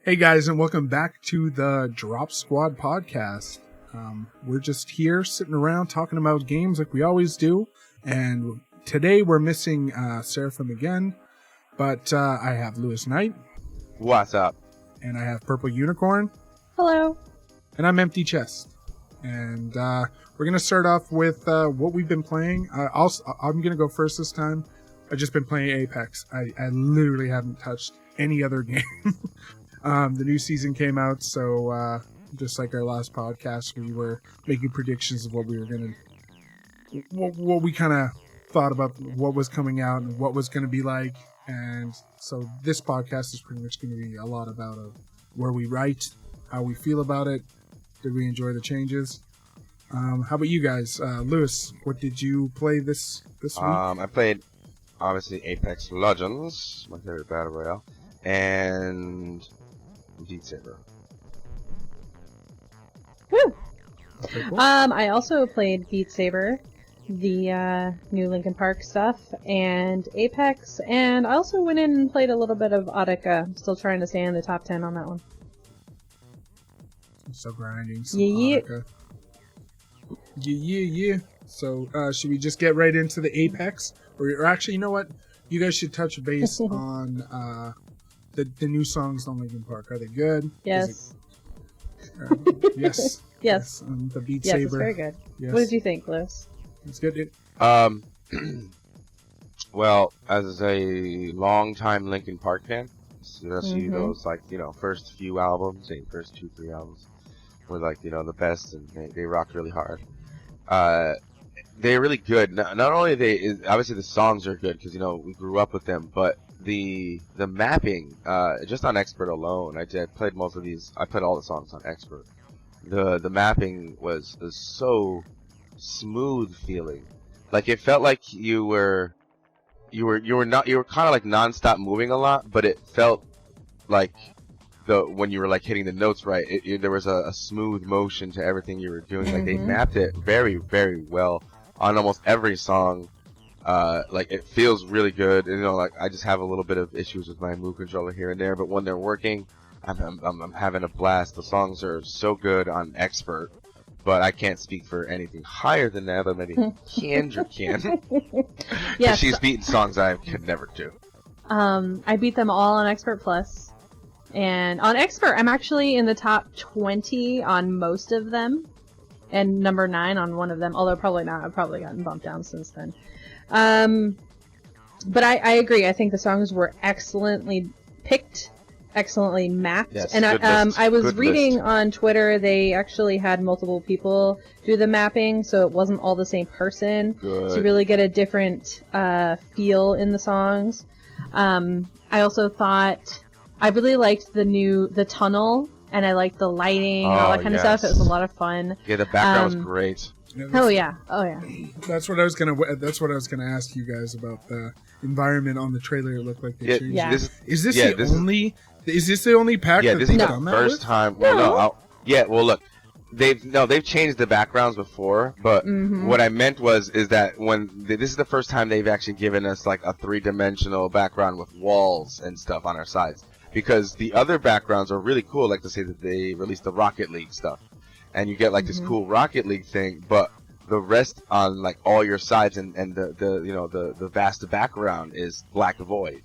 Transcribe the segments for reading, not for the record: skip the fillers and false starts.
Hey guys, and welcome back to the DropSquad Podcast. We're just here sitting around talking about games like we always do. And today we're missing Seraphim again, but I have Lewis Knight. What's up? And I have Purple Unicorn. Hello. And I'm Empty Chest. And we're going to start off with what we've been playing. I'm going to go first this time. I've just been playing Apex. I literally haven't touched any other game. The new season came out, so just like our last podcast, we were making predictions of what we were going to... What we kind of thought about what was coming out and what was going to be like. And so this podcast is pretty much going to be a lot about where we write, how we feel about it. Did we enjoy the changes? How about you guys? Lewis, what did you play this week? I played, obviously, Apex Legends, my favorite battle royale, and Beat Saber. Woo! Okay, cool. I also played Beat Saber, the new Linkin Park stuff, and Apex, and I also went in and played a little bit of Audica. I'm still trying to stay in the top 10 on that one. So grinding. Some Yeah. Audica. Yeah. So, should we just get right into the Apex? Or actually, you know what? You guys should touch base on the new songs on Linkin Park. Are they good? Yes. Yes. Yes. The Beat Yes, Saber. it's very good. Yes. What did you think, Lewis? It's good. Well, as a long-time Linkin Park fan, especially those, first few albums, first 2-3 albums, were, the best, and they rocked really hard. They're really good. Not only obviously the songs are good, because, we grew up with them, but the mapping, just on Expert alone, I played most of these, I played all the songs on Expert. The mapping was so smooth feeling. Like, it felt like you were kind of like non-stop moving a lot, but it felt like when you were hitting the notes right, there was a smooth motion to everything you were doing. Like, they mapped it very, very well on almost every song. It feels really good. And, I just have a little bit of issues with my move controller here and there, but when they're working, I'm having a blast. The songs are so good on Expert, but I can't speak for anything higher than that, but maybe Kendra can. Yes. She's beaten songs I could never do. I beat them all on Expert Plus. And on Expert, I'm actually in the top 20 on most of them. And number 9 on one of them, although probably not. I've probably gotten bumped down since then. But I agree. I think the songs were excellently picked, excellently mapped. Yes, and I was good reading list. on Twitter, they actually had multiple people do the mapping, so it wasn't all the same person. Good. So you really get a different feel in the songs. I also thought I really liked the tunnel, and I liked the lighting and all that kind of stuff. It was a lot of fun. Yeah, the background was great. Oh yeah. That's what I was gonna ask you guys about the environment on the trailer. It looked like they changed. Yeah. Is this the only pack Yeah, that this they've is done the that first with? time. Well, no. Look, they've changed the backgrounds before, but what I meant is that this is the first time they've actually given us a 3-dimensional background with walls and stuff on our sides. Because the other backgrounds are really cool, like to say that they released the Rocket League stuff, and you get this cool Rocket League thing, but the rest on all your sides and the vast background is black void.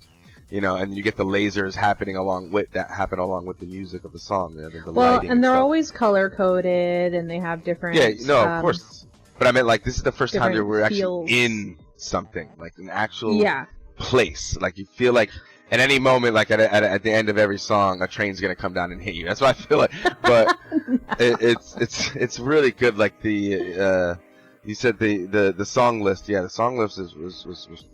And you get the lasers happening along with the music of the song. The lighting and they're stuff. always color coded, and they have different. Yeah, no, of course. But I meant this is the first time that we're actually feels. in something, an actual Yeah. place. You feel like at any moment, at the end of every song, a train's gonna come down and hit you. That's what I feel like. But it's really good. You said the song list. Yeah, the song list was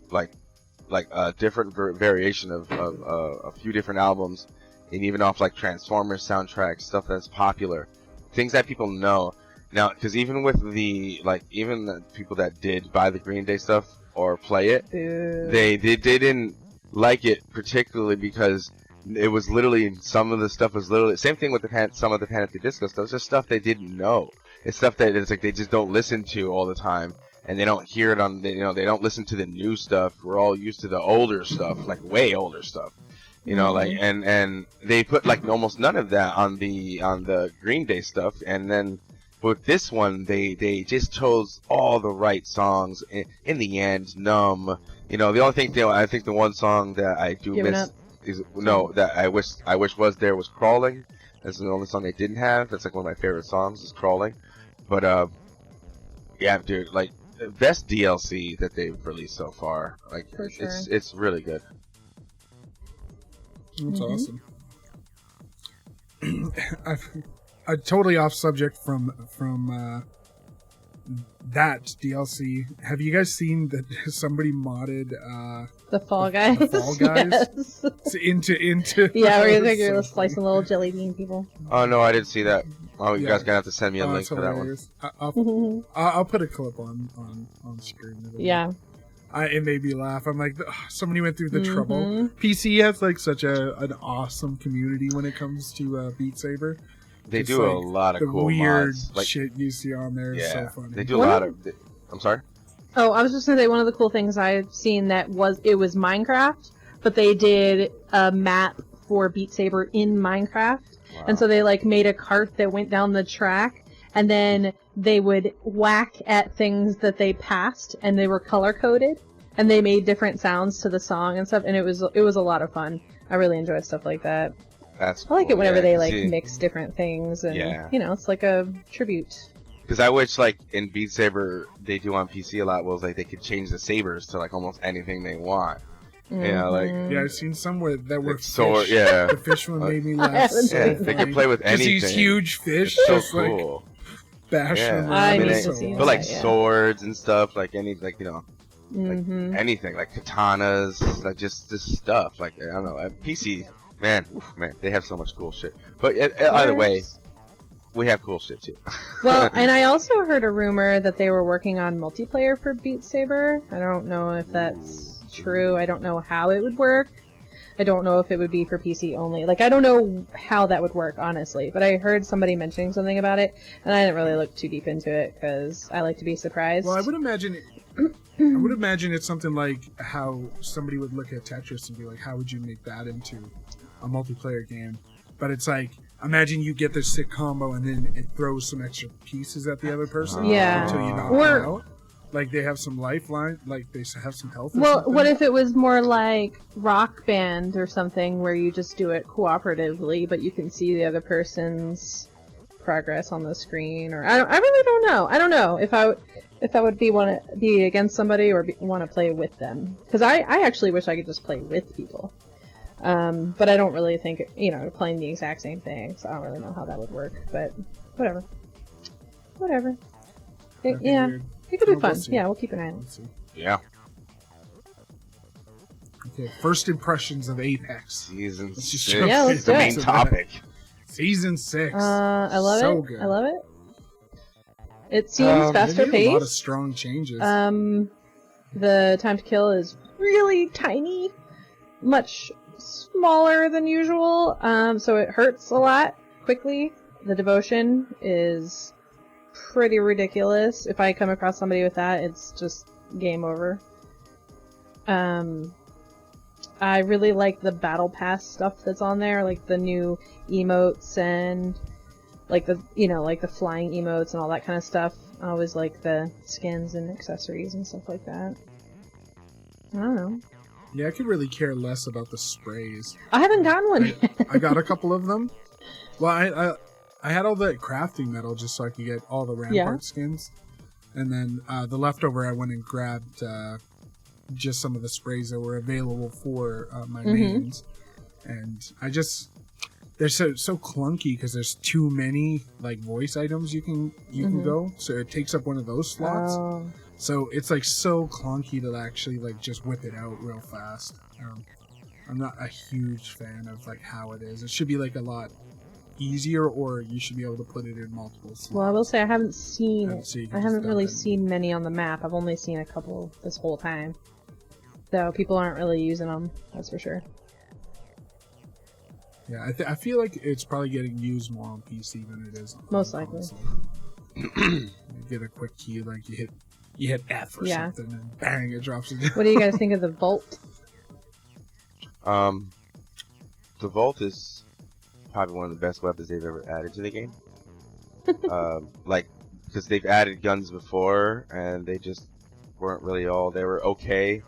a different variation of a few different albums, and even off Transformers soundtracks, stuff that's popular, things that people know now. Because even with even the people that did buy the Green Day stuff or play it, they didn't like it particularly because it was literally some of the stuff was literally same thing with some of the Panic! At the Disco stuff. It's just stuff they didn't know. It's stuff that they just don't listen to all the time, and they don't hear it on. They don't listen to the new stuff. We're all used to the older stuff, way older stuff. You know, like and they put like almost none of that on the Green Day stuff, and then with this one they just chose all the right songs. In the end, Numb. You know, the only thing I think the one song that I do Giving miss Up. is that I wish was there was Crawling. That's the only song they didn't have. That's like one of my favorite songs is Crawling. But yeah, dude, like best DLC that they've released so far. Like For sure. it's really good. That's awesome. I'm totally off subject from that DLC. Have you guys seen that somebody modded The Fall Guys. the Fall Guys? Yes. into Yeah, where you're like so you're slicing little jelly bean people. Oh no, I didn't see that. Oh, you Yeah. guys gonna have to send me a link it's for that one. hilarious. I'll put a clip on screen. Yeah. It made me laugh. I'm like, "Ugh, somebody went through the trouble. Mm-hmm. PC has like such an awesome community when it comes to Beat Saber. They Just, do a like, lot of the cool weird mods. Like, shit you see on there is so funny. they do a One lot of- of. I'm sorry. Oh, I was just gonna say one of the cool things I've seen that was Minecraft, but they did a map for Beat Saber in Minecraft, Wow. and so they like made a cart that went down the track, and then they would whack at things that they passed, and they were color coded, and they made different sounds to the song and stuff, and it was a lot of fun. I really enjoy stuff like that. That's I like cool. it whenever Yeah, they 'cause like see- mix different things, and Yeah. you know, it's like a tribute. Because I wish, like, in Beat Saber, they do on PC a lot, was, like, they could change the sabers to, like, almost anything they want. Yeah, like, Mm-hmm. Yeah, I've seen somewhere that were like sword, fish. yeah. The fish one made me I laugh. haven't So Yeah, seen they that. could play with Just anything. these huge fish, It's so just like cool. bash Yeah. them. I around. need It's to so see awesome. But, like, yeah. swords and stuff, like, any, like, you know, Mm-hmm. anything, like katanas, like, just this stuff. Like, I don't know, PC, man, they have so much cool shit. But either way, we have cool shit, too. Well, and I also heard a rumor that they were working on multiplayer for Beat Saber. I don't know if that's true. I don't know how it would work. I don't know if it would be for PC only. Like, I don't know how that would work, honestly. But I heard somebody mentioning something about it, and I didn't really look too deep into it because I like to be surprised. Well, I would imagine it's something like how somebody would look at Tetris and be like, how would you make that into a multiplayer game? But it's like, imagine you get this sick combo and then it throws some extra pieces at the other person Yeah. until you knock Or- them out. Like they have some lifeline, like they have some health. Or Well, something. what if it was more like Rock Band or something where you just do it cooperatively, but you can see the other person's progress on the screen? Or I really don't know. I don't know if I would want to be against somebody or want to play with them, because I actually wish I could just play with people. But I don't really think playing the exact same thing, so I don't really know how that would work. But whatever. That'd be Yeah. weird. It could be Well, fun. we'll see. Yeah, we'll keep an eye on it. Let's see. Yeah. Okay, first impressions of Apex. Season Let's just 6 jump Yeah, let's is the do main it. topic. Season 6. I love So it. good. I love it. It seems faster They made a lot of paced. strong changes. The time to kill is really tiny, much smaller than usual. So it hurts a lot quickly. The devotion is pretty ridiculous. If I come across somebody with that, it's just game over. I really like the battle pass stuff that's on there, like the new emotes and like the flying emotes and all that kind of stuff. I always like the skins and accessories and stuff like that. I don't know. Yeah, I could really care less about the sprays. I haven't gotten one yet. I got a couple of them. Well, I had all the crafting metal just so I could get all the Rampart skins. And then the leftover, I went and grabbed just some of the sprays that were available for my mains. And they're so clunky because there's too many like voice items you can go. So it takes up one of those slots. Oh. So it's like so clunky to actually like just whip it out real fast. I'm not a huge fan of like how it is. It should be like a lot easier, or you should be able to put it in multiple slots. Well, I will say I haven't seen And it. so you can I just haven't dump really it. seen many on the map. I've only seen a couple this whole time. So people aren't really using them, that's for sure. Yeah, I feel like it's probably getting used more on PC than it is on Most likely. console. You get a quick key, like you hit F or Yeah. something, and bang, it drops it down. What do you guys think of the Vault? the Volt is probably one of the best weapons they've ever added to the game. Like, because they've added guns before, and they just weren't really they were okay.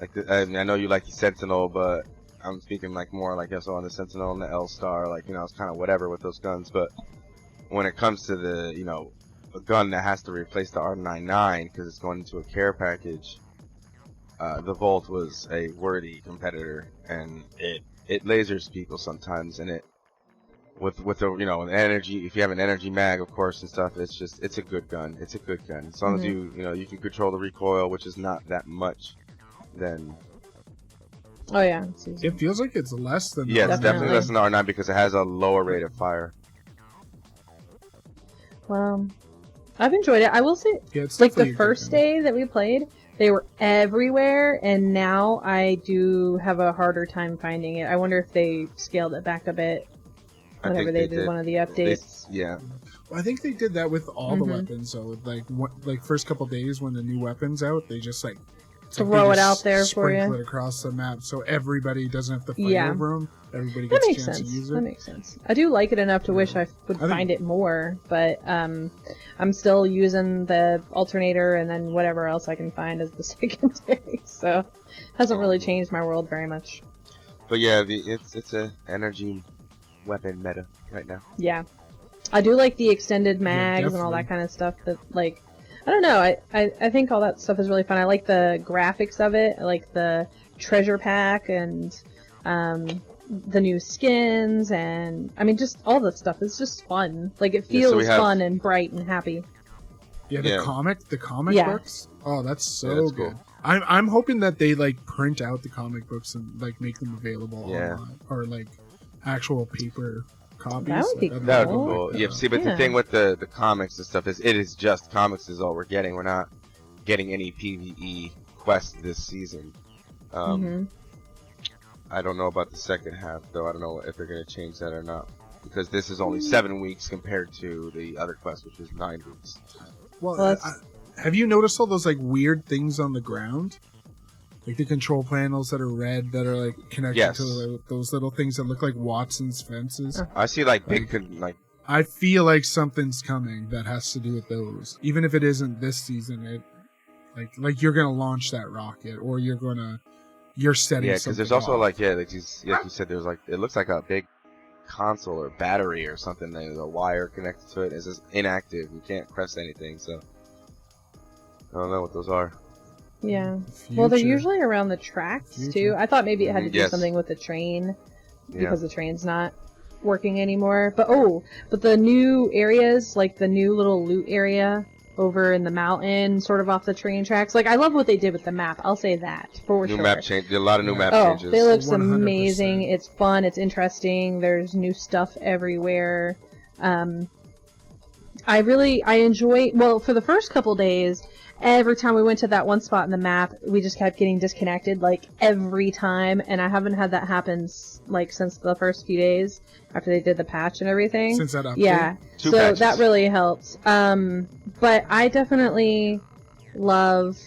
Like, I know you like the Sentinel, but I'm speaking like more like on the Sentinel and the L-Star, like, you know, it's kind of whatever with those guns, but when it comes to the, you know, a gun that has to replace the R99 because it's going into a care package, the Volt was a worthy competitor, and it lasers people sometimes, and it with the, you know, energy, if you have an energy mag, of course, and stuff, it's a good gun. It's a good gun. As long as you know, you can control the recoil, which is not that much, then... Oh, yeah. It feels like it's less than... Yeah, it's definitely less than the R9 because it has a lower rate of fire. Well, I've enjoyed it. I will say, it's like, the first day that we played, they were everywhere, and now I do have a harder time finding it. I wonder if they scaled it back a bit whenever they did one of the updates. Yeah. Well, I think they did that with all the weapons, so like first couple days when the new weapon's out, they just like throw it out there for you. Sprinkle it across the map, so everybody doesn't have to fight over them. Everybody gets a chance to use it. That makes sense. I do like it enough to wish I would find it more, but I'm still using the alternator and then whatever else I can find as the secondary, so it hasn't really changed my world very much. But yeah, it's a energy weapon meta right now. Yeah. I do like the extended mags and all that kind of stuff that, like, I don't know, I think all that stuff is really fun. I like the graphics of it. I like the treasure pack and the new skins, and I mean, just all the stuff. It's just fun. Like, it feels fun and bright and happy. Yeah, the comic books. Oh, that's so good. Cool. I'm hoping that they like print out the comic books and like make them available online, or like actual paper copies. That would be cool. That would be cool. Yeah, see, but the thing with the comics and stuff is it is just comics is all we're getting. We're not getting any PvE quests this season. I don't know about the second half, though. I don't know if they're going to change that or not, because this is only 7 weeks compared to the other quest, which is 9 weeks. Well, have you noticed all those like weird things on the ground? Like the control panels that are red that are like connected to those little things that look like Watson's fences. I see like big I feel like something's coming that has to do with those. Even if it isn't this season, it like you're gonna launch that rocket, or you're setting. Yeah, because there's also like like you said, there's like it looks like a big console or battery or something. There's a wire connected to it. It's just inactive. You can't press anything. So I don't know what those are. Yeah. Well, they're usually around the tracks, too. I thought maybe it had to do something with the train, because the train's not working anymore. But the new areas, like the new little loot area over in the mountain, sort of off the train tracks. Like, I love what they did with the map. I'll say that, for sure. New map change. A lot of new map changes. They look amazing. It's fun. It's interesting. There's new stuff everywhere. I enjoy, well, for the first couple days, every time we went to that one spot in the map, we just kept getting disconnected, like, every time, and I haven't had that happen, like, since the first few days, after they did the patch and everything. Since that update? Yeah, Two patches. That really helped. But I definitely love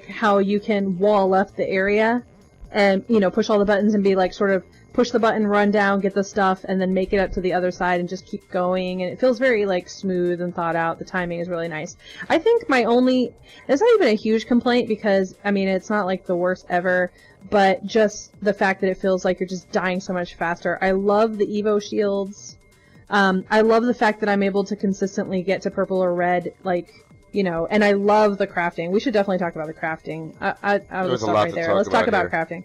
how you can wall up the area, and, you know, push all the buttons and be, like, sort of push the button, run down, get the stuff, and then make it up to the other side and just keep going. And it feels very, like, smooth and thought out. The timing is really nice. I think it's not even a huge complaint because, I mean, it's not, like, the worst ever, but just the fact that it feels like you're just dying so much faster. I love the Evo shields. I love the fact that I'm able to consistently get to purple or red, like, you know, and I love the crafting. We should definitely talk about the crafting. I will stop right there. Let's talk about crafting.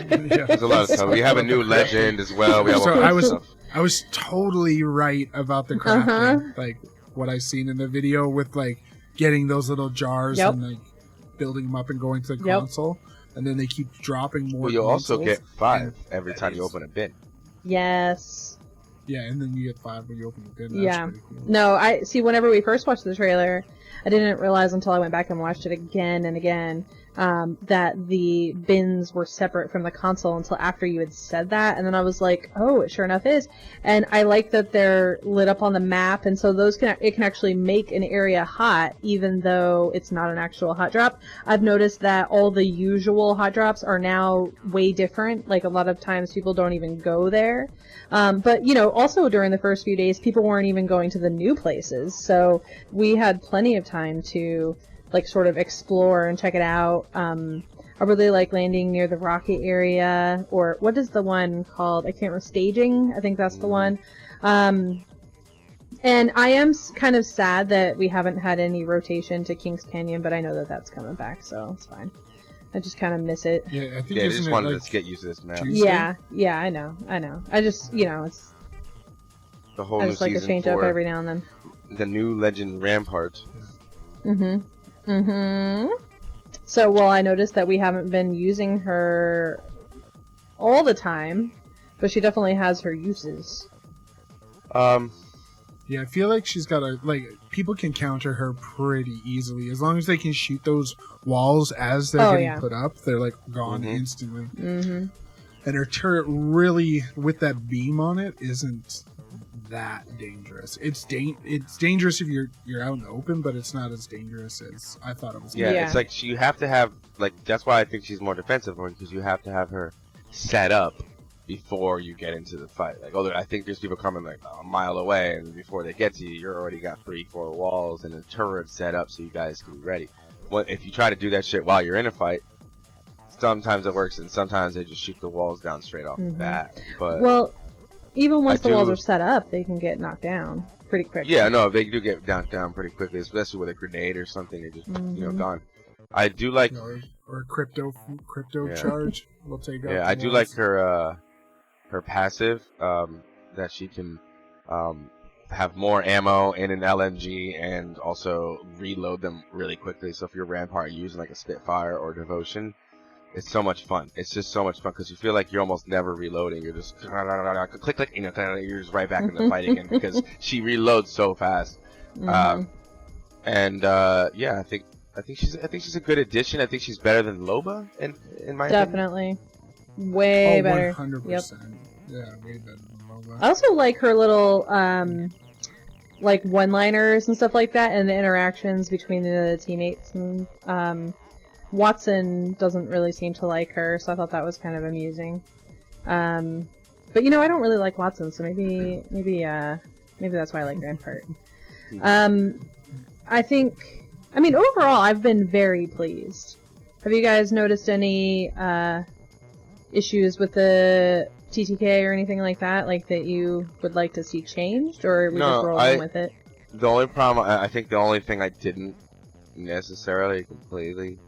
There's a lot of stuff. We have a new legend as well. We have I was totally right about the crafting. Like what I seen in the video with like getting those little jars and like building them up and going to the console, and then they keep dropping more. Well, you also get 5 every time you open a bin. Yes. Yeah, and then you get 5 when you open the bin. That's pretty cool. No, I see. Whenever we first watched the trailer, I didn't realize until I went back and watched it again and again that the bins were separate from the console until after you had said that, and then I was like, oh, it sure enough is. And I like that they're lit up on the map, and so it can actually make an area hot even though it's not an actual hot drop. I've noticed that all the usual hot drops are now way different. Like, a lot of times people don't even go there. But, you know, also during the first few days, people weren't even going to the new places, so we had plenty of time to like sort of explore and check it out. I really like landing near the rocket area, or what is the one called? I can't remember. Staging, I think that's the one. And I am kind of sad that we haven't had any rotation to Kings Canyon, but I know that that's coming back, so it's fine. I just kind of miss it. Yeah, I think I just wanted to get used to this map. Tuesday? Yeah, I know. I just, you know, it's. The whole I new just like to season change up every now and then. The new Legend Rampart. So, well, I noticed that we haven't been using her all the time, but she definitely has her uses. Yeah, I feel like she's got people can counter her pretty easily. As long as they can shoot those walls as they're getting put up, they're like gone instantly. And her turret really, with that beam on it, isn't that dangerous. It's dangerous if you're out in the open, but it's not as dangerous as I thought it was. Yeah, it's like you have to have, like, that's why I think she's more defensive, because you have to have her set up before you get into the fight. Like, I think there's people coming like a mile away, and before they get to you, you're already got 3-4 walls and a turret set up so you guys can be ready. If you try to do that shit while you're in a fight, sometimes it works and sometimes they just shoot the walls down straight off the bat. But well, even once the walls are set up, they can get knocked down pretty quickly. Yeah, no, they do get knocked down pretty quickly, especially with a grenade or something. They just, gone. I do like... Or crypto charge. We'll take out. Yeah, I do like her passive, that she can have more ammo in an LMG and also reload them really quickly. So if you're Rampart using like a Spitfire or Devotion, it's so much fun. It's just so much fun because you feel like you're almost never reloading. You're just click, click, you're just right back in the fight again because she reloads so fast. Yeah, I think she's a good addition. I think she's better than Loba in my opinion. Definitely, way better. 100%. Yep. Yeah, way better than Loba. I also like her little like one-liners and stuff like that, and the interactions between the teammates. And Watson doesn't really seem to like her, so I thought that was kind of amusing. But you know, I don't really like Watson, so maybe that's why I like Rampart. I mean, overall, I've been very pleased. Have you guys noticed any issues with the TTK or anything like that, like that you would like to see changed, or are we just rolling with it? The only problem, I think the only thing I didn't necessarily completely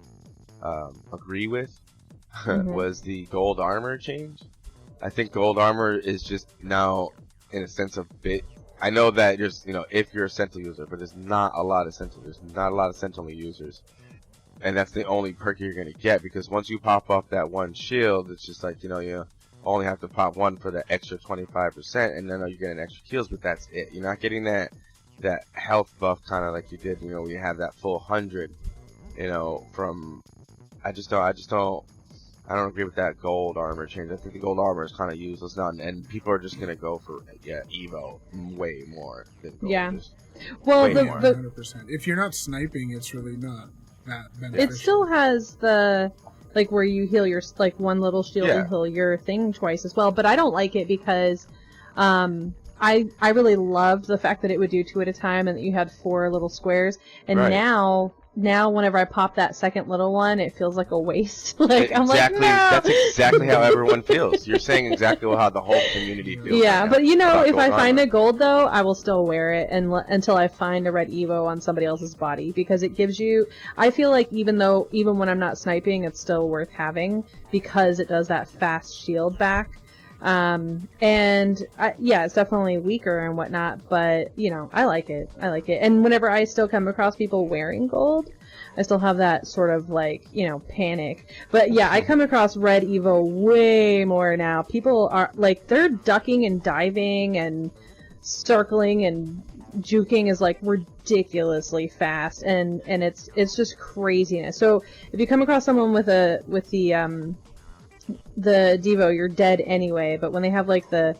agree with was the gold armor change. I think gold armor is just now, in a sense, a bit... I know that there's, if you're a Sentinel user, but there's not a lot of Sentinel users. And that's the only perk you're going to get, because once you pop off that one shield, it's just like, you only have to pop one for the extra 25%, and then you get an extra kills, but that's it. You're not getting that health buff kind of like you did, when you have that full 100, from... I don't agree with that gold armor change. I think the gold armor is kind of useless now, and people are just gonna go for Evo way more than gold. Yeah. Well, the 100%. If you're not sniping, it's really not that beneficial. It still has the where you heal your one little shield and heal your thing twice as well. But I don't like it because I really loved the fact that it would do 2 at a time and that you had 4 little squares. And now whenever I pop that second little one, it feels like a waste. I'm like, no! That's exactly how everyone feels. You're saying exactly how the whole community feels. Yeah, right, but if I find a gold though, I will still wear it until I find a red Evo on somebody else's body, because it gives you. I feel like even when I'm not sniping, it's still worth having because it does that fast shield back. It's definitely weaker and whatnot, but I like it. And whenever I still come across people wearing gold, I still have that sort of panic. But yeah, I come across red Evo way more now. People are they're ducking and diving and circling and juking is like ridiculously fast, and it's just craziness. So if you come across someone with the Devo, you're dead anyway. But when they have like the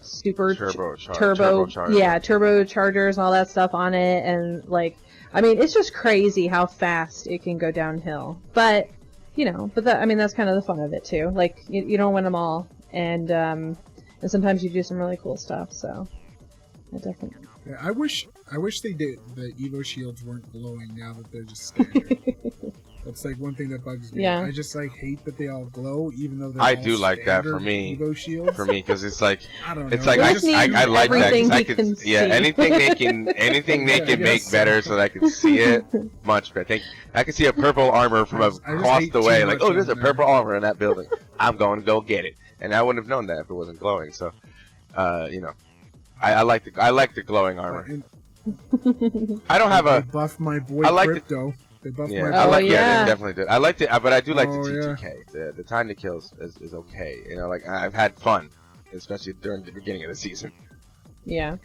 super turbochargers and all that stuff on it, and like, I mean, it's just crazy how fast it can go downhill. But that's kind of the fun of it too. Like you don't win them all, and sometimes you do some really cool stuff. So I definitely. Yeah, I wish they did. The Evo shields weren't glowing now that they're just standard. That's like one thing that bugs me. Yeah. I just like hate that they all glow, even though they're I all do like that for me. Evo shields. For me, because it's like I don't know. it's like I like that. 'Cause I could, anything they can make better so that I can see it much better. I can see a purple armor from across the way, like, oh, there's a purple armor in that building. I'm going to go get it, and I wouldn't have known that if it wasn't glowing. So, I like the glowing armor. I don't have They buffed my boy Crypto. They buffed my boy. they definitely did. I liked it, but I do like the T2K. The time to kill is okay. Like I've had fun, especially during the beginning of the season. Yeah.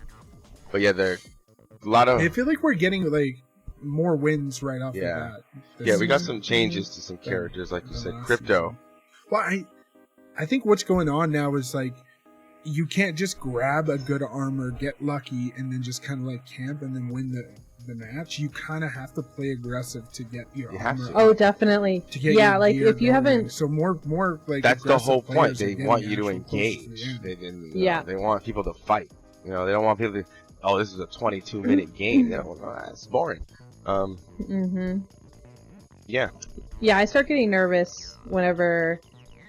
But yeah, there a lot of. I feel like we're getting like more wins right off the bat. Yeah, we got some changes to some characters, like you said, Crypto. Well, I think what's going on now is like you can't just grab a good armor, get lucky, and then just kind of like camp and then win the match. You kind of have to play aggressive to get your armor. Oh, definitely. Yeah, like if you haven't. So more like. That's the whole point. They want you to engage. They want people to fight. They don't want people to. Oh, this is a 22-minute game. It's boring. Yeah. Yeah, I start getting nervous whenever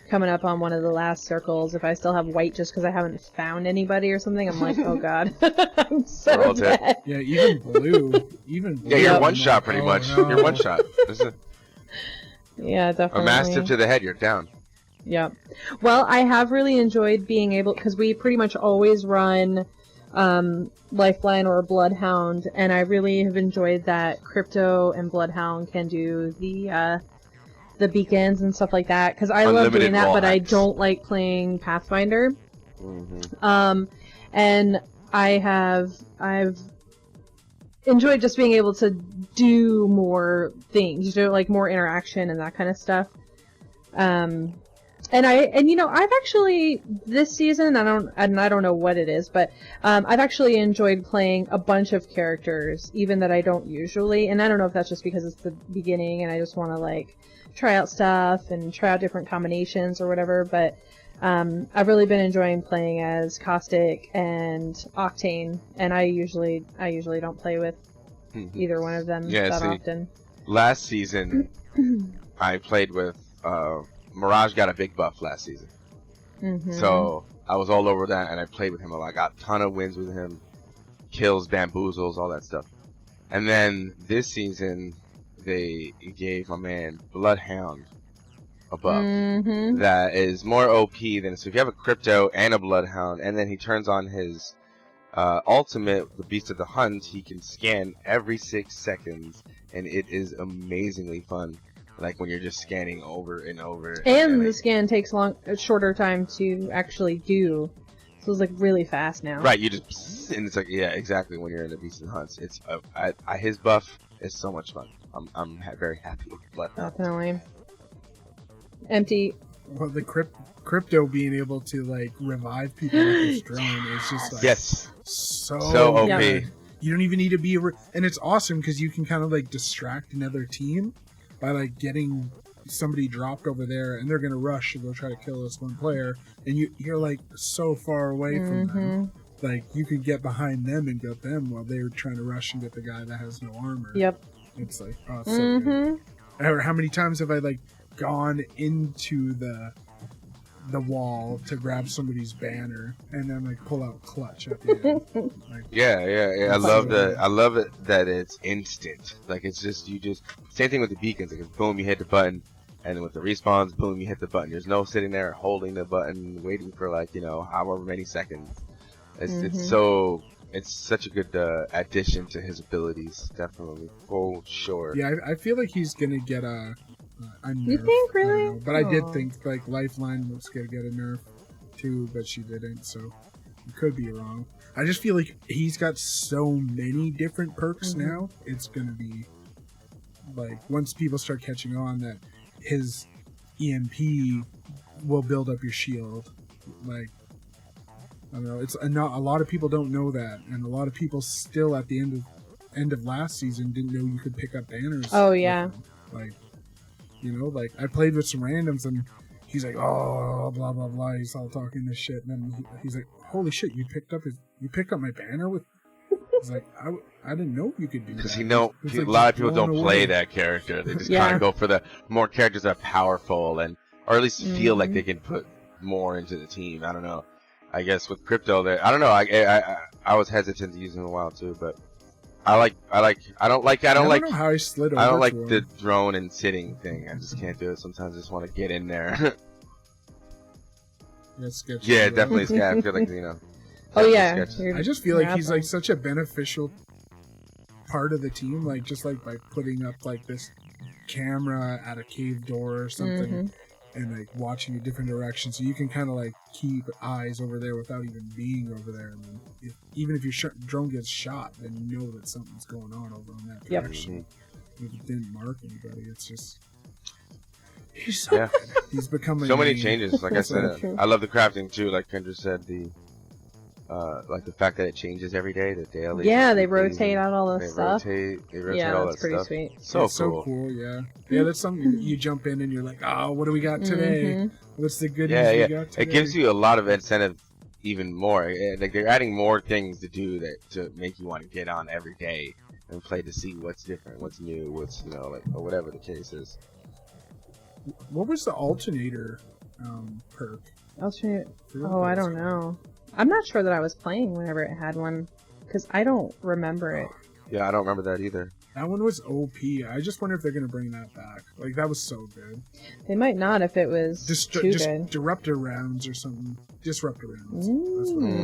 coming up on one of the last circles. If I still have white just because I haven't found anybody or something, I'm like, oh god, I'm so dead. Yeah, even blue. Yeah, you're one shot pretty much. No. You're one shot. Yeah, definitely. A mastiff to the head, you're down. Yep. Well, I have really enjoyed being able, because we pretty much always run Lifeline or Bloodhound, and I really have enjoyed that Crypto and Bloodhound can do the beacons and stuff like that, because I love doing that, but I don't like playing Pathfinder. And I've enjoyed just being able to do more things, like more interaction and that kind of stuff. And I've actually this season, I don't know what it is, but I've actually enjoyed playing a bunch of characters, even that I don't usually. And I don't know if that's just because it's the beginning and I just want to like try out stuff and try out different combinations or whatever. But I've really been enjoying playing as Caustic and Octane, and I usually don't play with either one of them that often. Last season, I played with. Mirage got a big buff last season. So I was all over that, and I played with him a lot. I got a ton of wins with him, kills, bamboozles, all that stuff. And then this season, they gave my man Bloodhound a buff that is more OP than. So if you have a Crypto and a Bloodhound, and then he turns on his ultimate, the Beast of the Hunt, he can scan every 6 seconds, and it is amazingly fun. Like when you're just scanning over and over. And the scan takes a shorter time to actually do. So it's like really fast now. Right, you just, and it's like, yeah, exactly, when you're in the Beast and Hunts. It's, his buff is so much fun. I'm very happy with Bloodhound. Definitely. Empty. Well, the Crypto being able to like revive people with his drone is just like so OP. Yeah. You don't even need to be and it's awesome because you can kind of like distract another team by like getting somebody dropped over there, and they're gonna rush to go try to kill this one player, and you're like so far away from them. Like you could get behind them and get them while they're trying to rush and get the guy that has no armor. Yep. It's like, oh, it's so good. Or how many times have I like gone into the wall to grab somebody's banner and then like pull out clutch at the end. Like, yeah. I love it that it's instant. Like it's just same thing with the beacons. Like it's boom, you hit the button, and then with the respawns, boom, you hit the button. There's no sitting there holding the button, waiting for like however many seconds. It's such a good addition to his abilities, definitely, for sure. Yeah, I feel like he's gonna get a nerf. You think, really? But I did think like Lifeline was gonna get a nerf too, but she didn't. So Could be wrong. I just feel like he's got so many different perks now. It's gonna be like once people start catching on that his EMP will build up your shield. Like I don't know. It's not a lot of people don't know that, and a lot of people still at the end of last season didn't know you could pick up banners. Oh yeah. Like like I played with some randoms and. He's like, oh, blah blah blah. He's all talking this shit, and then he's like, holy shit, you picked up my banner with. He's like, I didn't know you could do that. Because a lot of people don't play that character. They just kind of go for the more characters that are powerful or at least feel like they can put more into the team. I don't know. I guess with crypto, I don't know. I was hesitant to use him a while too, but I don't like know how I slid over I don't like to the him. drone and sitting thing. I just can't do it. Sometimes I just want to get in there. That's sketchy. Yeah, definitely scary. I feel like Oh yeah. I just feel like he's like such a beneficial part of the team, like just like by putting up like this camera at a cave door or something, and like watching a different direction, so you can kind of like keep eyes over there without even being over there. And then even if your drone gets shot, then you know that something's going on over in that direction. If it didn't mark anybody, it's just he's so good. He's become so many changes. Like I said, I love the crafting too. Like Kendra said, like the fact that it changes every day, the daily. Yeah, they rotate out all the stuff. They rotate Yeah, all that's that pretty stuff. sweet. So cool. Yeah, that's something you jump in and you're like, oh, what do we got today? What's the good news we got today? It gives you a lot of incentive, even more. Like they're adding more things to do to make you want to get on every day and play to see what's different, what's new, what's like or whatever the case is. What was the alternator perk? Oh, I don't know. I'm not sure that I was playing whenever it had one, because I don't remember it. Yeah, I don't remember that either. That one was OP. I just wonder if they're going to bring that back. Like, that was so good. They might not if it was too good. Disruptor rounds or something. Disruptor rounds. That's what it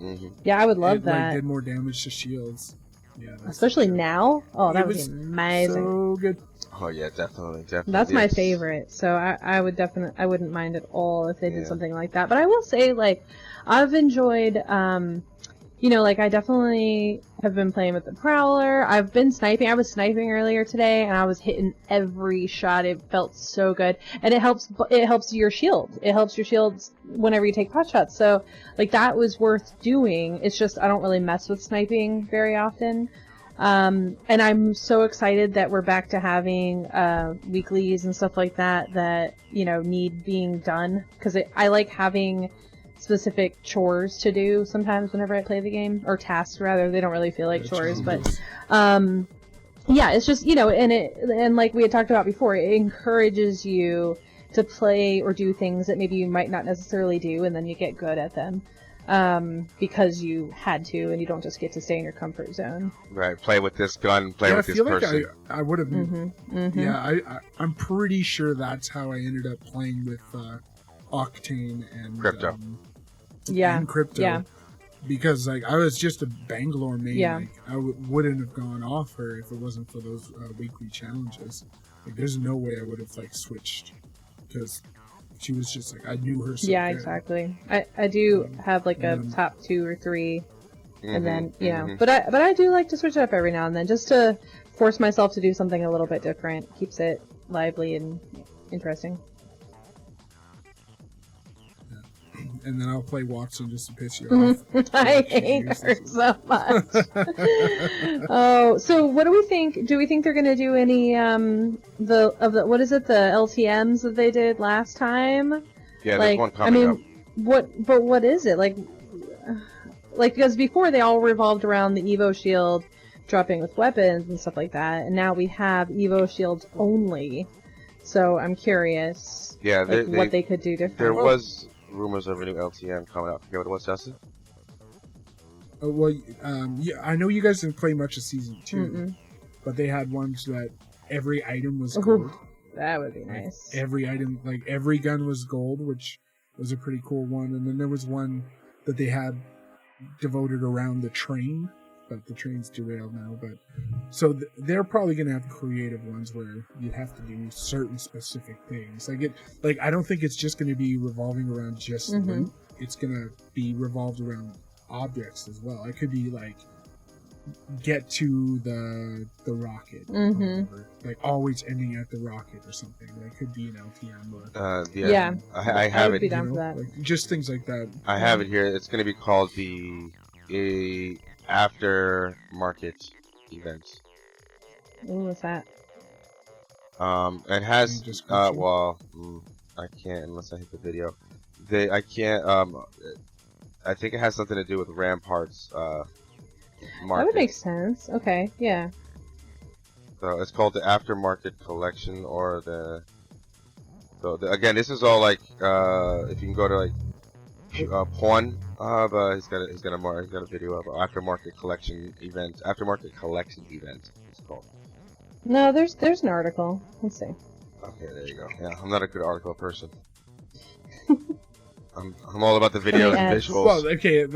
was. Yeah, I would love it, that. Like, did more damage to shields. Yeah, especially now. Oh, that would be amazing. So good. Oh yeah, definitely. That's my favorite. So I wouldn't mind at all if they did something like that. But I will say, like, I've enjoyed, like I definitely have been playing with the Prowler. I've been sniping. I was sniping earlier today, and I was hitting every shot. It felt so good, and it helps your shield. It helps your shields whenever you take pot shots. So, like, that was worth doing. It's just I don't really mess with sniping very often. And I'm so excited that we're back to having weeklies and stuff like that need being done, because I like having specific chores to do sometimes whenever I play the game, or tasks rather. They don't really feel like chores, but it's just and like we had talked about before, it encourages you to play or do things that maybe you might not necessarily do, and then you get good at them. Because you had to, and you don't just get to stay in your comfort zone. Right, play with this gun, play with this person. Like I would have. Yeah, I'm pretty sure that's how I ended up playing with Octane and Crypto. And Crypto. Yeah. Because like I was just a Bangalore main. Yeah. Like, I wouldn't have gone off her if it wasn't for those weekly challenges. Like, there's no way I would have like switched, because she was just like, I knew her so good. Exactly. I do have like a top 2 or 3, and then but I do like to switch it up every now and then, just to force myself to do something a little bit different. Keeps it lively and interesting. And then I'll play Watson just to piss you off. I hate her so much. Oh, so what do we think? Do we think they're gonna do any the what is it, the LTMs that they did last time? Yeah, there's one coming up. What is it like? Because before they all revolved around the Evo shield dropping with weapons and stuff like that, and now we have Evo shields only. So I'm curious. Yeah, what they could do different. There was rumors of a new LTM coming out. Forget what it was, Justin? I know you guys didn't play much of Season 2, but they had ones that every item was gold. That would be nice. Every item, like every gun was gold, which was a pretty cool one. And then there was one that they had devoted around the train, but the train's derailed now. But so they're probably going to have creative ones where you have to do certain specific things. I don't think it's just going to be revolving around just loot. it's gonna be revolved around objects as well. It could be like get to the rocket, or like always ending at the rocket or something. That could be an LTM. Yeah. I have would be it. down for that. Like, just things like that. I have it here. It's going to be called a after market event. Ooh, what's that? It has Description? I can't unless I hit the video. I can't. I think it has something to do with Rampart's market. That would make sense. Okay, yeah. So it's called the Aftermarket Collection, or again, this is all like if you can go to like Porn, but he's got a video of Aftermarket Collection event. Aftermarket Collection event. It's called. No, there's an article. Let's see. Okay, there you go. Yeah, I'm not a good article person. I'm all about the videos and visuals. Well, okay.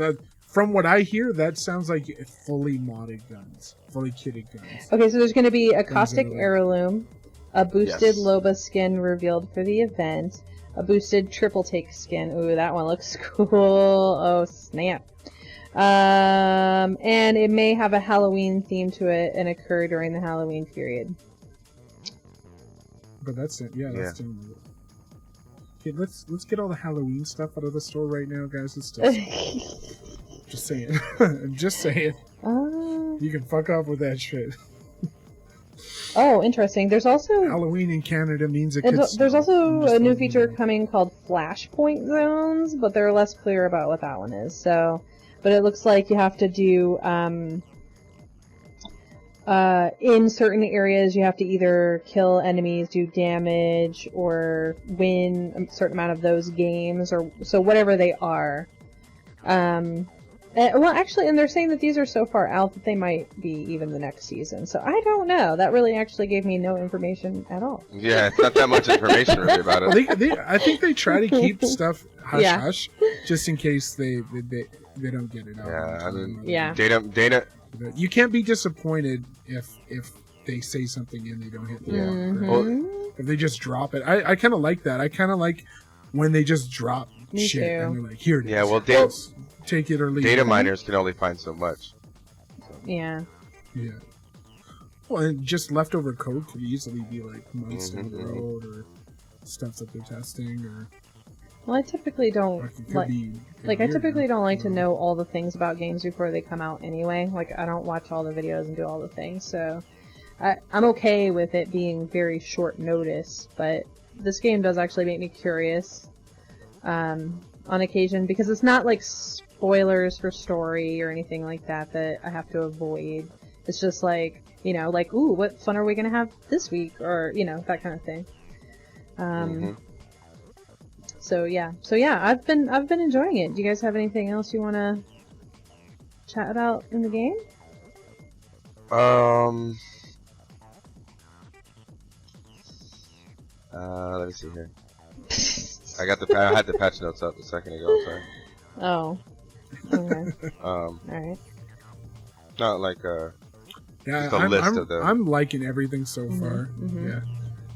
From what I hear, that sounds like fully modded guns, fully kitted guns. Okay, so there's going to be a caustic Guns heirloom, a boosted Yes. Loba skin revealed for the event, a boosted triple take skin. Ooh, that one looks cool. Oh, snap. And it may have a Halloween theme to it and occur during the Halloween period. But that's it. Yeah, that's it. Okay, let's get all the Halloween stuff out of the store right now, guys. Let's just saying. I'm just saying. You can fuck off with that shit. Oh, interesting. There's also Halloween in Canada means it could there's snow. also I'm just a new letting you feature know. coming called Flashpoint Zones, but they're less clear about what that one is. So, but it looks like you have to do in certain areas you have to either kill enemies, do damage, or win a certain amount of those games, or so whatever they are. Well, actually, and they're saying that these are so far out that they might be even the next season. So I don't know. That really actually gave me no information at all. Yeah, it's not that much information really about it. Well, I think they try to keep stuff hush Yeah. hush, just in case they don't get it out. Yeah, I mean, Yeah. data. You can't be disappointed if they say something and they don't hit the mark. Right? Mhm. If they just drop it. I kind of like that. I kind of like when they just drop Me shit too. and they're like, here it is. Yeah, well, take it or leave data it. miners can only find so much. Yeah. Yeah. Well, and just leftover code could easily be like months down the Mhm. road, or stuff that they're testing, or Well, I typically don't it could like. be. Like, I typically don't like to Mm. know all the things about games before they come out anyway. Like, I don't watch all the videos and do all the things, so I'm okay with it being very short notice, but this game does actually make me curious on occasion, because it's not like spoilers for story or anything like that that I have to avoid. It's just like, you know, like, ooh, what fun are we gonna have this week, or, you know, that kind of thing. So yeah, I've been enjoying it. Do you guys have anything else you want to chat about in the game? Let me see here. I had the patch notes up a second ago. Sorry. Oh, okay, all right. Not like Yeah, Just a list of them. I'm liking everything so far. mhm. Yeah,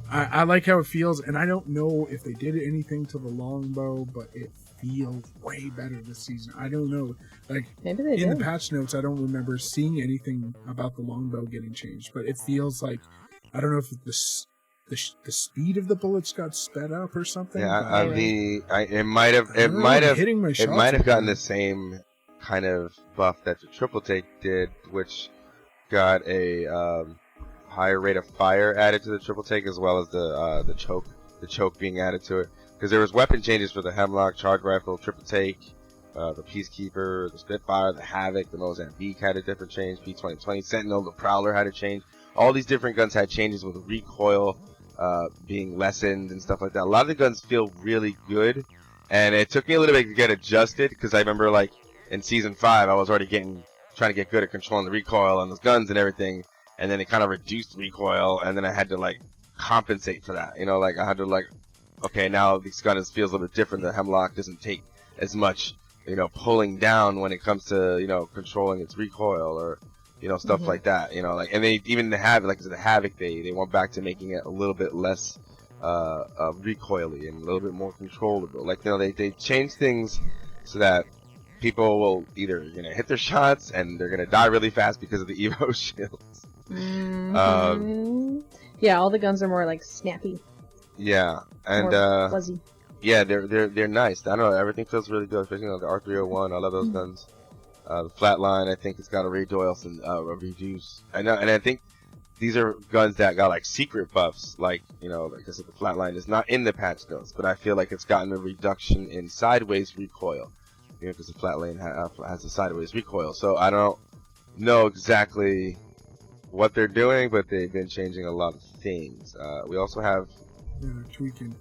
I like how it feels, and I don't know if they did anything to the longbow, but it feels way better this season. I don't know, like Maybe they in the did. patch notes, I don't remember seeing anything about the longbow getting changed, but it feels like I don't know if the speed of the bullets got sped up or something. yeah. but It might have. I It don't know, might have. hitting my It shots might have with gotten it. the same kind of buff that the triple take did, which got a higher rate of fire added to the triple take, as well as the choke being added to it. Because there was weapon changes for the Hemlock, Charge Rifle, triple take, the Peacekeeper, the Spitfire, the Havoc, the Mozambique had a different change. P2020 Sentinel, the Prowler had a change. All these different guns had changes with recoil being lessened and stuff like that. A lot of the guns feel really good, and it took me a little bit to get adjusted, because I remember like in Season 5 I was already trying to get good at controlling the recoil on those guns and everything, and then it kind of reduced recoil, and then I had to like compensate for that, you know, like I had to like, okay, now these guns feels a little bit different. The Hemlock doesn't take as much, you know, pulling down when it comes to, you know, controlling its recoil, or, you know, stuff like that, you know, like, and they even have, like, the Havoc, they went back to making it a little bit less recoily and a little bit more controllable. Like, you know, they changed things so that people will either hit their shots and they're gonna die really fast because of the Evo shields. Yeah, all the guns are more like snappy. Yeah, and more fuzzy. yeah, they're nice. I don't know, everything feels really good, especially the R301. I love those guns. The Flatline, I think it's got a recoil and a reduce. I know, and I think these are guns that got like secret buffs, like like I said, the Flatline is not in the patch notes, but I feel like it's gotten a reduction in sideways recoil, because the Flatline has a sideways recoil. So I don't know exactly what they're doing, but they've been changing a lot of things. We also have tweaking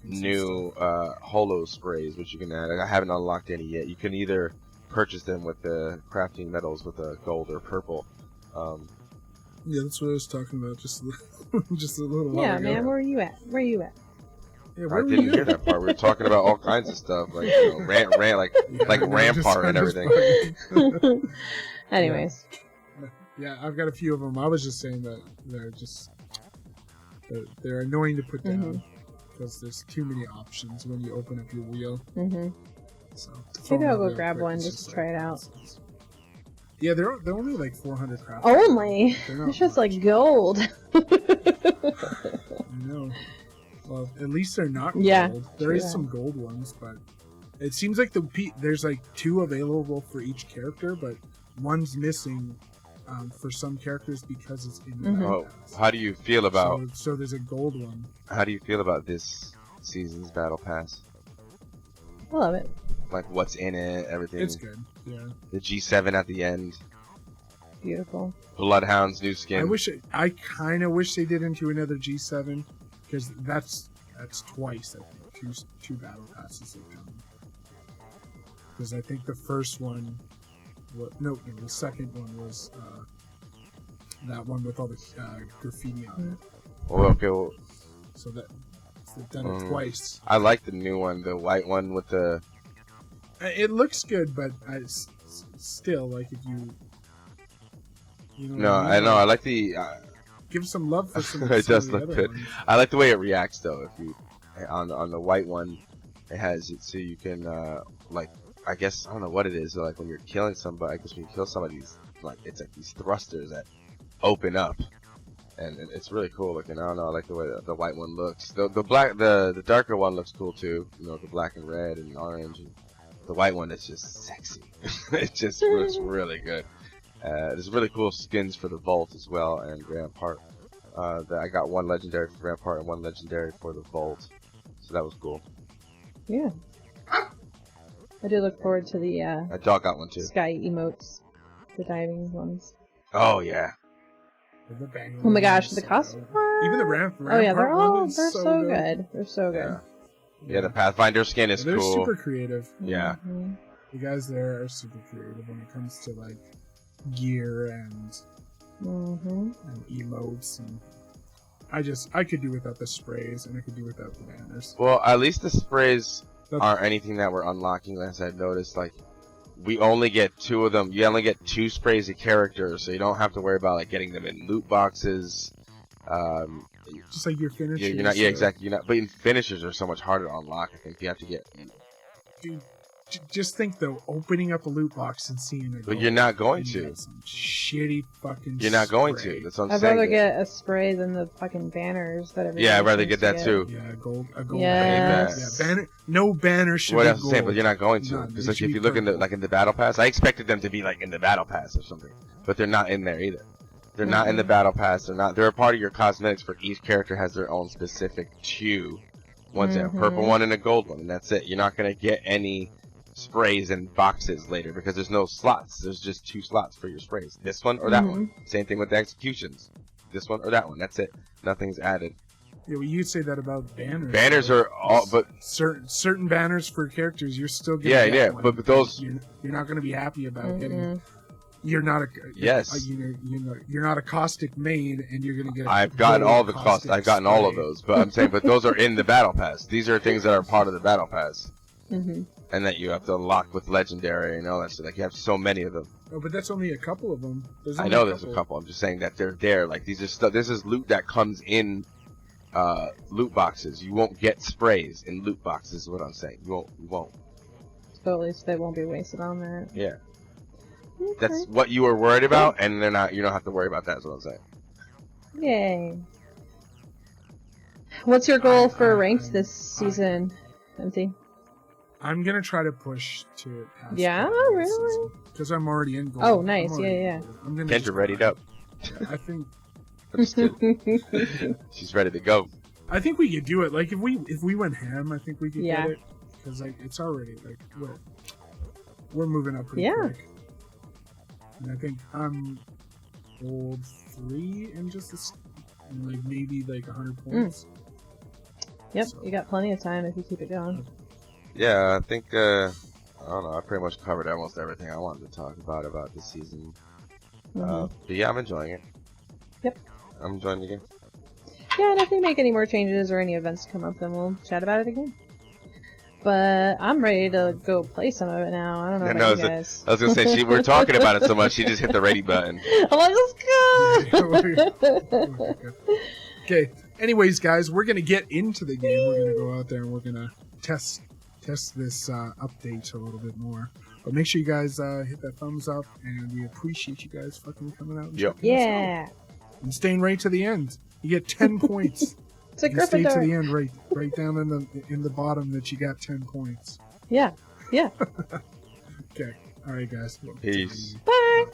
new holo sprays, which you can add. I haven't unlocked any yet. You can either purchase them with the crafting metals with a gold or purple. Yeah, that's what I was talking about just a little while Yeah, ago. man, where are you at? Yeah, I didn't hear that part. We were talking about all kinds of stuff, like Rampart and everything. Anyways. Yeah, I've got a few of them. I was just saying that they're annoying to put down because there's too many options when you open up your wheel. So Maybe I'll go grab one just to try it out. Yeah, they're only like 400 craft. Only? It's just like gold. I know. Well, at least they're not gold. Yeah, There is some gold ones, but it seems like there's like 2 available for each character, but one's missing for some characters because it's in the battle pass. How do you feel about? So there's a gold one. How do you feel about this season's battle pass? I love it. Like what's in it, everything. It's good. Yeah. The G7 at the end. Beautiful. Bloodhound's new skin. I kind of wish they did into another G7 because that's twice. I think two battle passes have come. Because I think the first one, the second one was that one with all the graffiti on it. Well, okay. Well, so they've done it twice. I like the new one, the white one with the. It looks good, but still, like if you. No, I know. I like the. Give some love for some. It does look good. Ones. I like the way it reacts, though. If you on the white one, it has it so you can like. I guess I don't know what it is. Like when you're killing somebody, I guess when you kill somebody, it's like these thrusters that open up, and it's really cool looking. I don't know. I like the way the white one looks. The black, the darker one looks cool too. The black and red and orange. And the white one is just sexy. It just looks really good. There's really cool skins for the Vault as well and Rampart. I got one legendary for Rampart and one legendary for the Vault, so that was cool. Yeah. I do look forward to the My dog got one too. sky emotes, the diving ones. Oh yeah. Oh my gosh, the costume. Even the Rampart. Oh yeah, they're one is so good. They're so good. Yeah, the Pathfinder skin is they're cool. super creative. Yeah. The guys there are super creative when it comes to like gear and emotes, and I could do without the sprays and I could do without the banners. Well, at least the sprays aren't anything that we're unlocking. As I've noticed, like we only get 2 of them. You only get 2 sprays a character, so you don't have to worry about like getting them in loot boxes. Just like your finishers. You're not. Yeah, exactly. You're not. But finishers are so much harder to unlock. I think you have to get. Dude, just think though, opening up a loot box and seeing it. But you're not going to. Some shitty fucking. You're not going spray. to. That's what I'm I'd saying. rather get a spray than the fucking banners that everybody. Yeah, I'd rather seems get to that too. Yeah, a gold Yes. banner. Yeah, banner. No banner should What be else to gold. say? But you're not going to. None. Because It like, should if be you look in the purple. in the battle pass, I expected them to be like in the battle pass or something, but they're not in there either. They're not in the battle pass. They're not. They're a part of your cosmetics. For each character has their own specific hue. One's a purple one and a gold one, and that's it. You're not gonna get any sprays and boxes later because there's no slots. There's just 2 slots for your sprays. This one or that one. Same thing with the executions. This one or that one. That's it. Nothing's added. Yeah, well, you'd say that about banners. Banners are all, but certain banners for characters, you're still gonna Yeah, get yeah, one. but those you're not going to be happy about getting. You're not a Yes. You're not a caustic main, and you're going to get. I've gotten all the costs. caustic I've gotten all of spray. those, but I'm saying, but those are in the battle pass. These are things that are part of the battle pass, and that you have to unlock with legendary and all that shit. Like you have so many of them. Oh, but that's only a couple of them. I know there's a couple. I'm just saying that they're there. Like these are stuff. This is loot that comes in loot boxes. You won't get sprays in loot boxes. Is what I'm saying. You won't. So at least they won't be wasted on that. Yeah. Okay. That's what you were worried about, and they're not. You don't have to worry about that. Is what I'm saying. Yay. What's your goal for ranked this season, MC? I'm gonna try to push to pass. Yeah, really? Because I'm already in gold. Oh, nice. Yeah. I'm gonna Kendra readied up. Yeah, I think I'm just kidding. She's ready to go. I think we could do it. Like if we went ham, I think we could Yeah. get it. Because like it's already like we're moving up pretty Yeah. quick. And I think I'm gold 3 and just this, and like maybe like 100 points. Yep, So- you got plenty of time if you keep it going. Yeah, I think. I don't know. I pretty much covered almost everything I wanted to talk about this season. Mhm. But yeah, I'm enjoying it. Yep. I'm enjoying the game. Yeah, and if they make any more changes or any events come up, then we'll chat about it again. But I'm ready to go play some of it now. I don't know Yeah, about no, you guys. I was gonna say we're talking about it so much, she just hit the ready button. I'm like, let's go! Okay. Anyways, guys, we're gonna get into the game. We're gonna go out there and we're gonna test this update a little bit more. But make sure you guys hit that thumbs up, and we appreciate you guys fucking coming out and Yep. checking us out. Yeah. And staying right to the end. You get 10 points. It's a You stay to the Gryffindor. end, right down in the bottom that you got 10 points. Yeah. Okay. All right, guys. Peace. Bye!